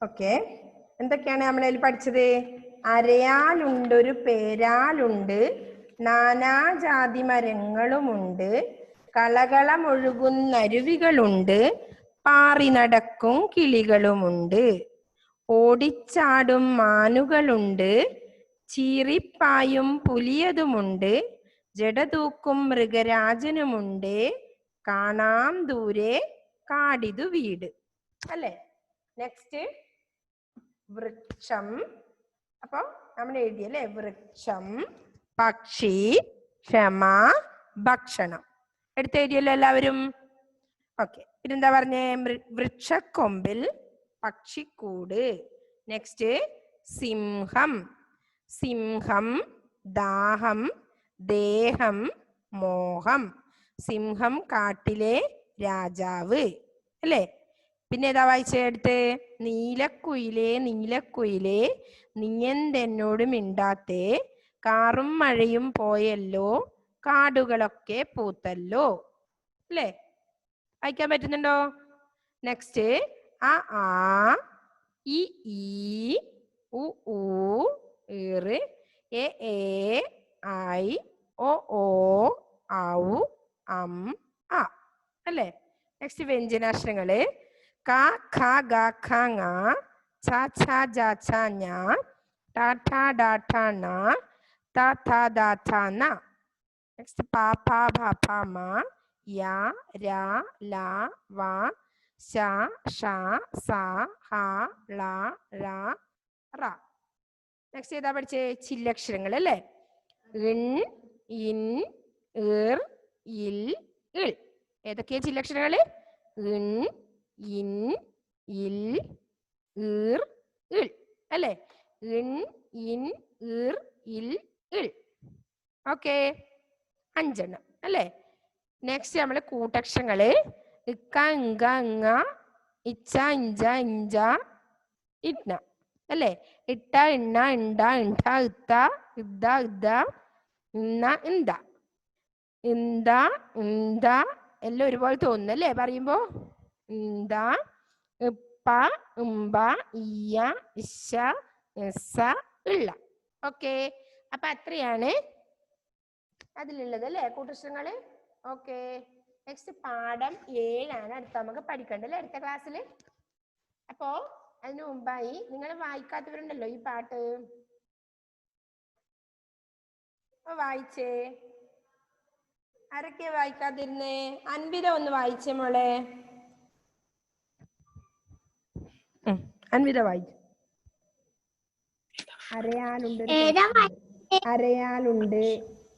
Okay, എന്തൊക്കെയാണ് നമ്മളതിൽ പഠിച്ചത്? അരയാലുണ്ടൊരു പേരാലുണ്ട്, നാനാജാതി മരങ്ങളുമുണ്ട്, കളകളമൊഴുകുന്നരുവികളുണ്ട്, പാറി നടക്കും കിളികളുമുണ്ട്, ഓടിച്ചാടും മാനുകളുണ്ട്, ചീറിപ്പായും പുലിയതുമുണ്ട്, ജടതൂക്കും മൃഗരാജനുമുണ്ട്, കാണാം ദൂരെ കാടിതു വീട്. അല്ലേ? നെക്സ്റ്റ് വൃക്ഷം. അപ്പൊ നമ്മൾ എഴുതിയല്ലേ, വൃക്ഷം, പക്ഷി, ക്ഷമ, ഭക്ഷണം. എടുത്തെഴുതിയല്ലോ എല്ലാവരും? ഓക്കെ, ഇതെന്താ പറഞ്ഞേ? വൃക്ഷക്കൊമ്പിൽ പക്ഷിക്കൂട്. നെക്സ്റ്റ് സിംഹം. സിംഹം, ദാഹം, ദേഹം, മോഹം. സിംഹം കാട്ടിലെ രാജാവ്. അല്ലേ? പിന്നെ ഏതാ വായിച്ചെടുത്ത്? നീലക്കുയിലേ നീലക്കുയിലേ നീയെന്തെന്നോട് മിണ്ടാത്തേ, കാറും മഴയും പോയല്ലോ കാടുകളൊക്കെ പൂത്തല്ലോ. അല്ലേ? വായിക്കാൻ പറ്റുന്നുണ്ടോ? നെക്സ്റ്റ് ആ ഇ ഈ ഉ ഊ ഏറ് എ ഐ ഒ ഓ ഔ അം ആ. അല്ലേ? നെക്സ്റ്റ് വ്യഞ്ജനാക്ഷരങ്ങള് ക ഖ ഗ ഘ ങ ഛ ഛ ജ ഛ ഞ ട ഠ ഡ ഠ ണ ത ഥ ദ ഥ ന. നെക്സ്റ്റ് പ ഫ ഭ ഫ മ യ ര ല വ ശ ഷ സ ഹ ള ഴ റ. നെക്സ്റ്റ് ഏതാ പഠിച്ചേ? ചില്ലക്ഷരങ്ങൾ അല്ലേ? ഇൻ, ഇൻ, ഇർ, ഇൽ, ഇൾ. ഏതൊക്കെയാ ചില്ലക്ഷരങ്ങള്? ഇൻ, ഇൻ, ഇൽ, ഇർ, ഇൾ. അല്ലേ? ഇൻ, ഇൻ, ഇർ, ഇൽ, ഇൾ. ഓക്കെ, 5 എണ്ണം. അല്ലേ? നെക്സ്റ്റ് നമ്മള് കൂട്ടക്ഷരങ്ങള് ഇക്ക, ഇങ്ക, ഇങ്ങ, ഇച്ച, ഇഞ്ച, ഇഞ്ച, ഇറ്റ്ന. അല്ലേ? ഇട്ട, ഇണ്ണ, ഇണ്ട, ഇണ്ട, ഇത്ത, ഇദ്ദ, ഇദ്ദ, ഇന്ന, ഇന്ത. ഇന്ത, ഇന്ത എല്ലാം ഒരുപോലെ തോന്നുന്നു അല്ലേ പറയുമ്പോ? ഇന്ത, ഇപ്പ, ഇമ്പ, ഇയ, ഇശ, ഇസ, ഇള്ള. ഓക്കെ, അപ്പൊ അത്രയാണ് അതിലുള്ളത് അല്ലേ കൂട്ടക്ഷരങ്ങള്? ഓക്കെ, നെക്സ്റ്റ് പാഠം 7 ആണ് അടുത്ത നമുക്ക് പഠിക്കേണ്ടത് അല്ലേ അടുത്ത ക്ലാസ്സിൽ. അപ്പോ അതിനു മുമ്പായി നിങ്ങൾ വായിക്കാത്തവരുണ്ടല്ലോ ഈ പാട്ട്, വായിച്ചേ. ആരൊക്കെയാ വായിക്കാതിരുന്നേ? അൻവിത ഒന്ന് വായിച്ചേ മോളെ. അൻവിത വായിച്ചു. അരയാലുണ്ട്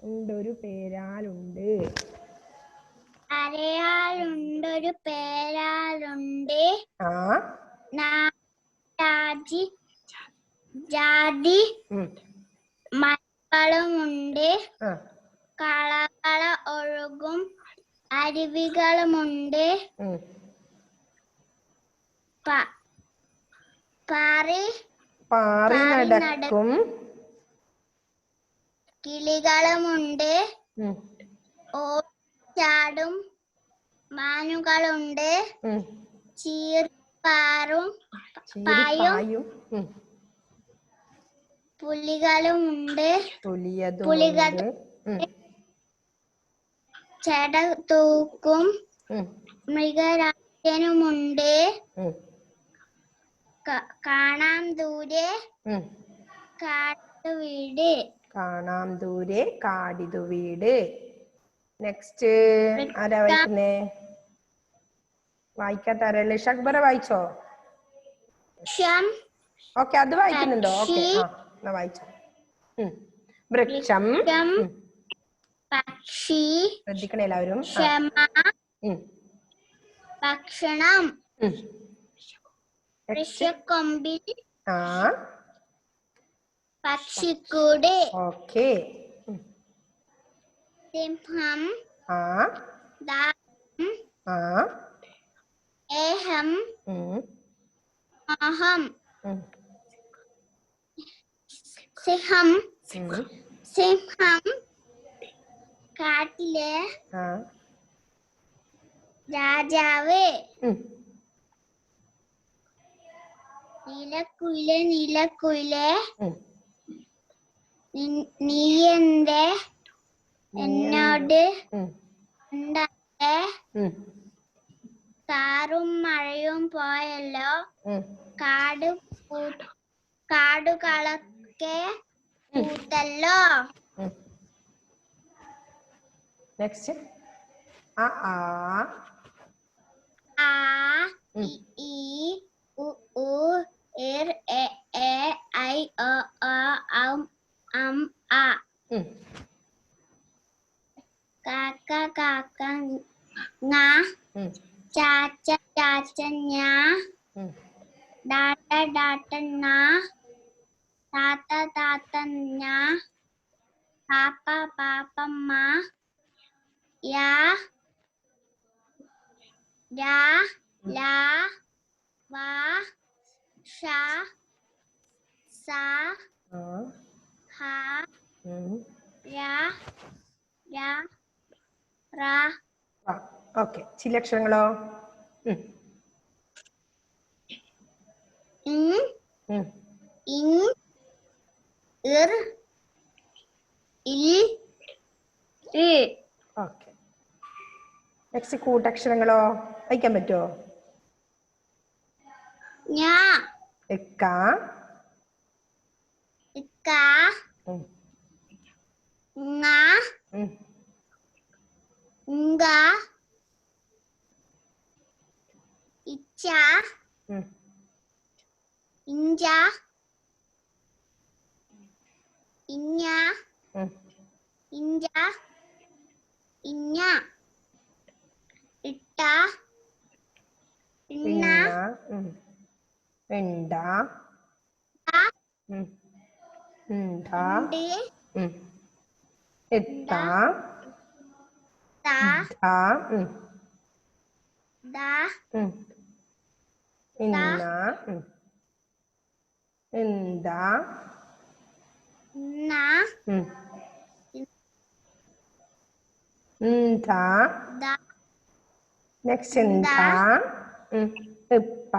ഉണ്ടൊരു പേരാലുണ്ട്. അരയാലുണ്ടൊരു പേരാലുണ്ട്, ജാതി മരങ്ങളുമുണ്ട്, കളകള ഒഴുകും അരുവികളുമുണ്ട്, പാറി നടക്കും കിളികളുമുണ്ട്, ഓടിച്ചാടും മാനുകളുണ്ട്, ചീറിപ്പായും പുലികളുമുണ്ട്, ചെട തൂക്കും മൃഗരാജനുമുണ്ട്, കാണാം ദൂരെ കാടിതു വീട്. കാണാം ദൂരെ കാടിതു വീട്. നെക്സ്റ്റ് ആരാ വായിക്കുന്നേ? വായിക്കാത്ത ആരല്ലേ? ഷക്ബറ വായിച്ചോ? ഓക്കെ, അത് വായിക്കുന്നുണ്ടോ? ഓക്കെ, എന്നാ വായിച്ചോ. വൃക്ഷം, പക്ഷി, ശ്രദ്ധിക്കണേ എല്ലാവരും. ക്ഷമ, ഭക്ഷണം. വൃക്ഷക്കൊമ്പിൽ പക്ഷിക്കൂട്. ഓക്കെ. സിംഹം, ദാഹം, ദേഹം, മോഹം. സിംഹം കാട്ടിലെ രാജാവ്. നീലക്കുയിലെ നീലക്കുയിലെ ഉം. നീ എന്റെ എന്നോട് ഉം. ഉണ്ടായ ഉം. കാറും മഴയും പോയല്ലോ ഉം. കാടുകളൊക്കെ പൂത്തല്ലോ. നെക്സ്റ്റ് ആ ആ ആ ഉം. ഇ ഉ ഊ ഇർ എ എ ഐ ഒ ഓ ഔ ആ. ഉം. കാക്ക കാക്ക ങ ഉം. ചാച്ച ചാച്ച ഞ ഉം. ഡാട്ട ഡാട്ട ന താത്ത താത്ത ഞ പാപ്പ പാപ്പമ്മ യാ രാ ലാ വാ ഷ സ ആ ഹ ഉം. രാ രാ റ. ഓക്കെ ചില അക്ഷരങ്ങളോ ഉം. ഇൻ ഉം. ഇൻ ഇർ ഇൽ ഇ. ഓക്കെ നെക്സ്റ്റ് കൂട്ടക്ഷരങ്ങളോ വായിക്കാൻ പറ്റുമോ ഞാ എക്ക ഇക്ക ഉം. ങ ഉം. ങ്ക ഇച്ച ഉം. ഇഞ്ച ഇഞ്ഞ ഉം. ഇഞ്ച ഇഞ്ഞ ഇട്ട ഇണ്ണ ഉം. ഇണ്ട ഉം. ഇണ്ട ഇണ്ട് ഉം. എത്ത ത ധ ഉം. ദ ഉം. ഇന്ന ഉം. ഇന്ത ന ഉം. ഇന്ത ദ നെക്സ്റ്റ് ഇന്ത ഉം. ഇപ്പ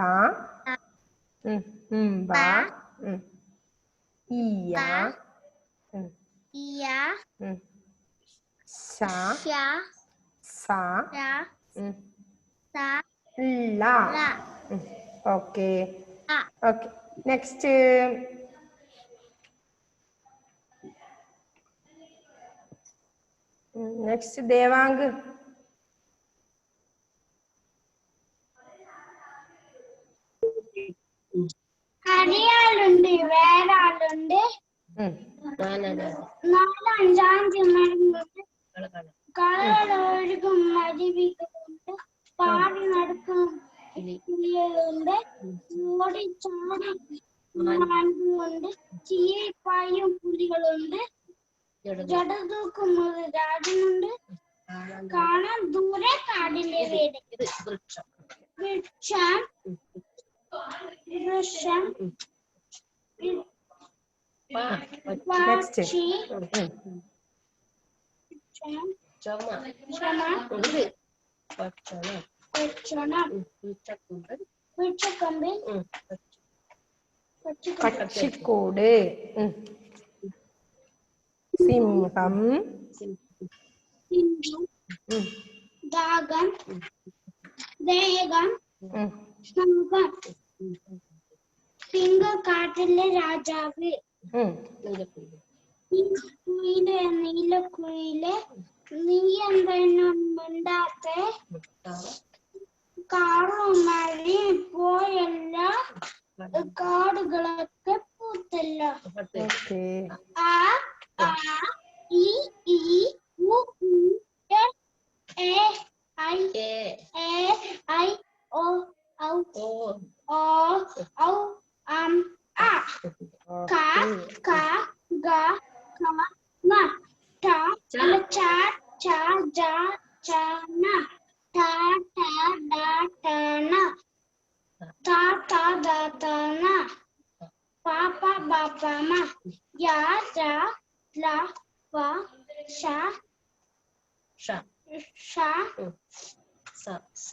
ഉം. ഉമ്പ ഉം. ഇയ ഉം. ഇയ ഉം. ശ ശ സ ര ഉം. സ ല ല ഓക്കെ അ. ഓക്കെ നെക്സ്റ്റ് നെക്സ്റ്റ് ദേവാങ്ക് അറിയാളുണ്ട് വേറെ ആളുണ്ട് ഉം. 4-5 മരുന്നുണ്ട് കളകളൊഴുകും അരുവികളുണ്ട് പാടി നടക്കും കിളികളുണ്ട് ഓടി ചാടി മാനുണ്ട് ചീപ്പായും പുലികളുണ്ട് ജടതൂക്കും ഒരു രാജനുണ്ട് കാണാൻ ദൂരെ കാടിന്റെ വീട് വൃക്ഷം വൃക്ഷം നെക്സ്റ്റ് പക്ഷി വൃക്ഷക്കൊമ്പിൽ പക്ഷിക്കൂട് ഉം. സിംഹം സിംഹം ഉം. ദാഗം ദേഹം ഉം. ശംഖം സിംഹക്കാട്ടിലെ രാജാവ് ഉം. കുയിലെ നീലക്കുയിലെ നീ എന്തെന്നും മിണ്ടാത്ത കാറും മഴയും പോയല്ല കാടുകളൊക്കെ പൂത്തല്ല. ഓക്കെ ആ ആ ഇ ഉ എ ഐ ഓ ഔ ഓ ഔ ആ ക ഖ ഗ ഘ ങ ഠ ച ഛ ജ ഛ ന ഠ ഠ ഡ ഠ ണ ത ഥ ദ ഥ ന പ പ ബ പ മ യ ര ല വ ഷ സ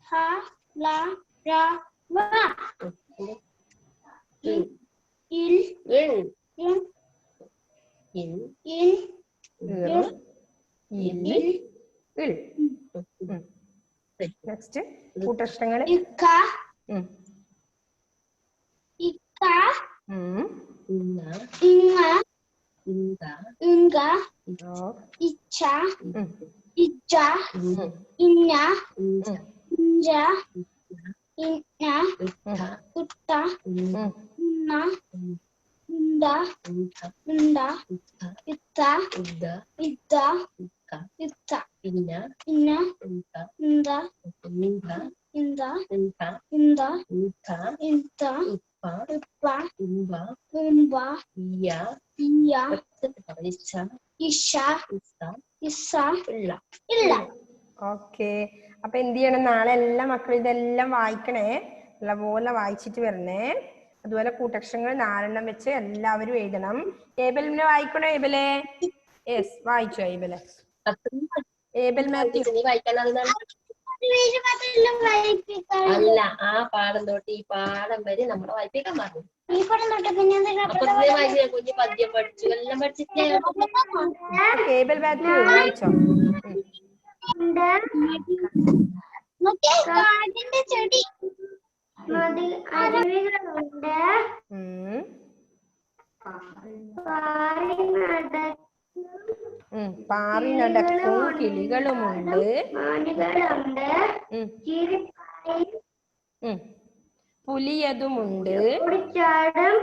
ഹ ല ര വ ഇൽ ഇൻ ഇൻ ഇൻ ഇൽ ഇൽ ഇൽ ഇൽ നെക്സ്റ്റ് കൂട്ടക്ഷരങ്ങൾ ഇക്ക ഇക്ക ഇന്ന ഇങ്ങ ഇങ്ക ഇങ്ക ഓ ഇച്ച ഇച്ച ഇന്ന ഇഞ്ച ഇഞ്ച ഇന്ന ഇട്ട ഉട്ട ഇന്ന ഉന്ന ഇണ്ട ഉണ്ട ഇണ്ട ഇത്ത ഇത്ത ഇത്ത ഇദ്ദ ഇത്ത ഇക്ക ഇത്ത ഇന്ന ഇന്ന ഇങ്ക ഇന്ത ഇങ്ക ഇന്ത ഇങ്ക ഇന്ത ഇങ്ക ഇന്ത ഇപ്പ ഇപ്പ ഇമ്പ ഇമ്പ ഇയ ഇയ ഇച്ച ഇഷ ഇസ ഇസ ഇള്ള ഇല്ല ഓക്കെ. അപ്പൊ എന്ത് ചെയ്യണം? നാളെ എല്ലാ മക്കളും ഇതെല്ലാം വായിക്കണേ, നല്ലപോലെ വായിച്ചിട്ട് വരണേ. അതുപോലെ കൂട്ടക്ഷരങ്ങൾ 4 വെച്ച് എല്ലാവരും എഴുതണം. ഏബലിനെ വായിക്കണോ? ഏബലെ യെസ്, വായിച്ചോ ഏബലെ. ഏബൽ മാത്യു നീ വായിക്കാൻ അല്ല, ആ പാഠം തൊട്ട് ഈ പാഠം വരെ നമ്മളെ വായിപ്പിക്കാൻ പറഞ്ഞു. അപ്പൊ വായിച്ചു കുഞ്ഞു പദ്യം പഠിച്ചു, എല്ലാം പഠിച്ചിട്ടേ. ഏബൽ മാത്യു വായിച്ചോ. കാടിന്റെ ചെടി അരുവികളുണ്ട് പാറി നടക്കും കിളികളുമുണ്ട്, മാനുകളുണ്ട് പുലിയതുമുണ്ട്, ഓടിച്ചാടും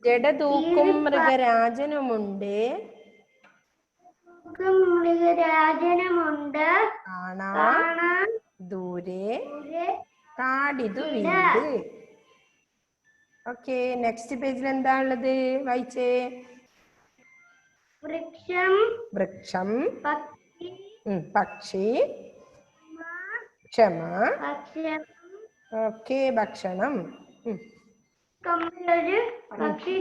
ജടതൂക്കും മൃഗരാജനുമുണ്ട്, മൃഗരാജനുമുണ്ട് കാണാൻ ദൂരെ കാടിതു വീട്. ഓക്കെ, നെക്സ്റ്റ് പേജിൽ എന്താ ഉള്ളത്? വായിച്ചേ. വൃക്ഷം വൃക്ഷം, പക്ഷി പക്ഷി, ക്ഷമ, ഭക്ഷണം ഓക്കെ, ഭക്ഷണം. കമ്പിലൊരു പക്ഷി